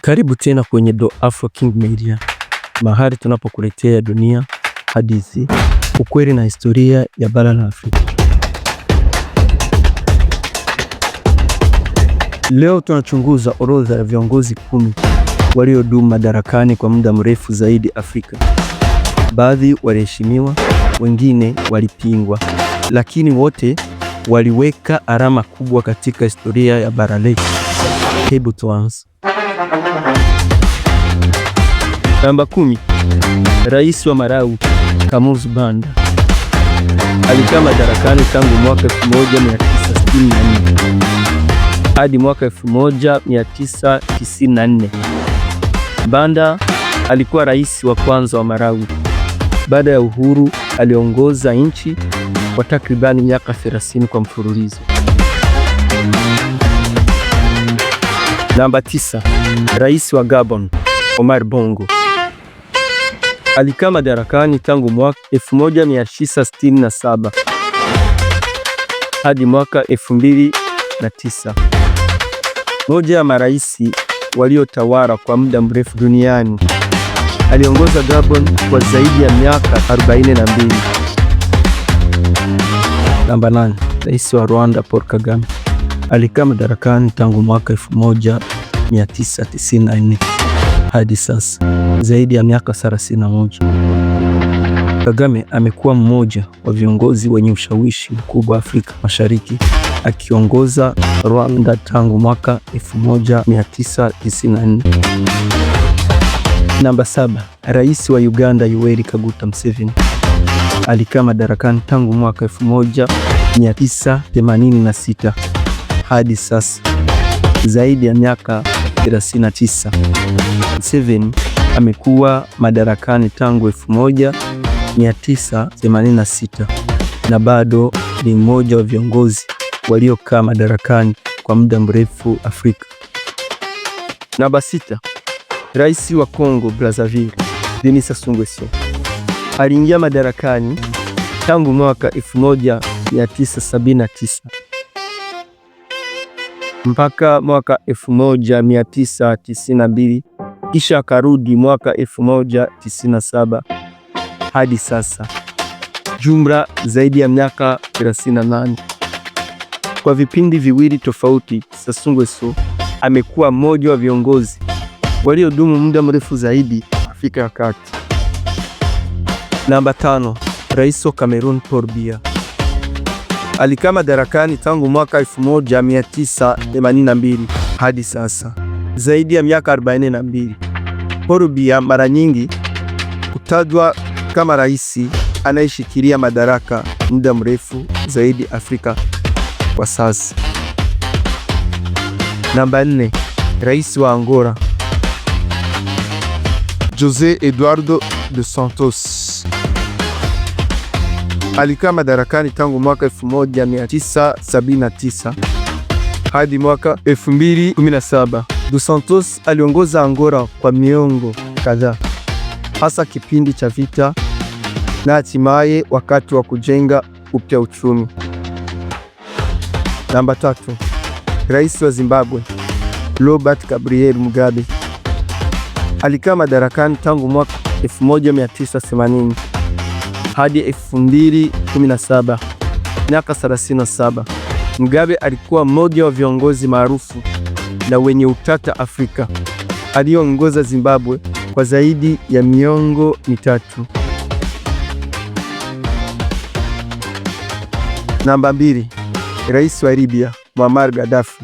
Karibu tena kwenye The Afro King Media, mahali tunapokuletea dunia, hadithi, ukweli na historia ya bara la Afrika. Leo tunachunguza orodha ya viongozi 10 waliodumu madarakani kwa muda mrefu zaidi Afrika. Baadhi waliheshimiwa, wengine walipingwa, lakini wote waliweka alama kubwa katika historia ya bara letu. Hebu tuanze. Namba 10. Rais wa Malawi, Kamuzu Banda. Alikaa madarakani tangu mwaka 1964 hadi mwaka 1994. Banda alikuwa rais wa kwanza wa Malawi. Baada ya uhuru, aliongoza nchi kwa takribani miaka 30 kwa mfululizo. Namba 9. Rais wa Gabon, Omar Bongo. Alikaa madarakani tangu mwaka 1967 hadi mwaka 2009. Moja ya maraisi waliotawala kwa muda mrefu duniani. Aliongoza Gabon kwa zaidi ya miaka 42. Namba 8. Rais wa Rwanda, Paul Kagame. Alikaa madarakani tangu mwaka 1994 hadi sasa, zaidi ya miaka 31. Kagame amekuwa mmoja wa viongozi wenye ushawishi mkubwa Afrika Mashariki, akiongoza Rwanda tangu mwaka 1994. Namba 7. Rais wa Uganda, Yoweri Kaguta Museveni. Alikaa madarakani tangu mwaka 1986 hadi sasa, zaidi ya miaka 39. Museveni amekuwa madarakani tangu 1986 na bado ni mmoja wa viongozi waliokaa madarakani kwa muda mrefu Afrika. Namba 6. Rais wa Kongo Brazzaville, Denis Sassou Nguesso. Aliingia madarakani tangu mwaka 1979 mpaka mwaka 1992, kisha akarudi mwaka 1997 hadi sasa, jumla zaidi ya miaka 38. Kwa vipindi viwili tofauti, Sassou Nguesso amekuwa mmoja wa viongozi waliodumu muda mrefu zaidi Afrika ya Kati. Namba 5. Rais wa Cameroon, Paul Biya. Alikaa madarakani tangu mwaka 1982 hadi sasa, zaidi ya miaka 42. Paul Biya mara nyingi hutajwa kama rais anayeshikilia madaraka muda mrefu zaidi Afrika kwa sasa. Namba 4. Rais wa Angola, José Eduardo dos Santos. Alikaa madarakani tangu mwaka 1979 hadi mwaka 2017. Dos Santos aliongoza Angola kwa miongo kadhaa, hasa kipindi cha vita na hatimaye wakati wa kujenga upya uchumi. Namba 3. Rais wa Zimbabwe, Robert Gabriel Mugabe. Alikaa madarakani tangu mwaka 1980 hadi 2017, miaka 37. Mugabe alikuwa mmoja wa viongozi maarufu na wenye utata Afrika, aliongoza Zimbabwe kwa zaidi ya miongo mitatu. Namba 2. Rais wa Libya, Muammar Gaddafi.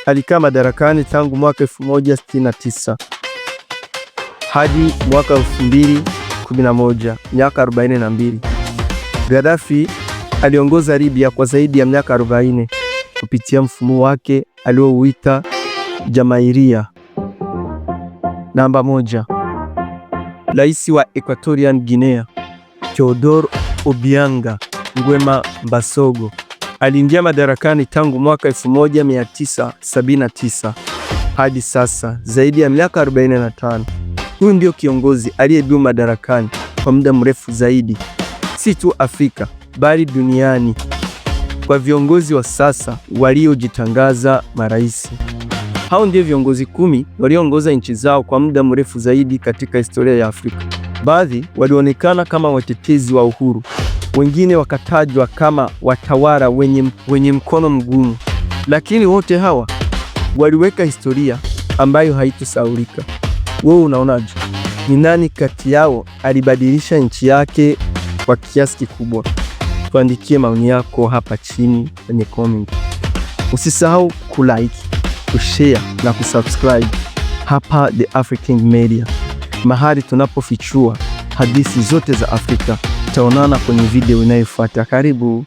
Alikaa madarakani tangu mwaka 1969 hadi mwaka 2011, miaka 42. Gaddafi aliongoza Libya kwa zaidi ya miaka 40 kupitia mfumo wake aliouita Jamahiriya. Namba 1. Rais wa Equatorial Guinea, Theodore Obiang Nguema Mbasogo. Aliingia madarakani tangu mwaka 1979 hadi sasa, zaidi ya miaka 45. Huyu ndio kiongozi aliyedumu madarakani kwa muda mrefu zaidi, si tu Afrika bali duniani, kwa viongozi wa sasa waliojitangaza marais. Hao ndio viongozi 10 walioongoza nchi zao kwa muda mrefu zaidi katika historia ya Afrika. Baadhi walionekana kama watetezi wa uhuru, wengine wakatajwa kama watawala wenye mkono mgumu, lakini wote hawa waliweka historia ambayo haitosahaulika. Wewe unaonaje? Ni nani kati yao alibadilisha nchi yake kwa kiasi kikubwa? Tuandikie maoni yako hapa chini kwenye comment. Usisahau kulike, kushare na kusubscribe hapa The African Media, mahali tunapofichua hadithi zote za Afrika. Tutaonana kwenye video inayofuata. Karibu.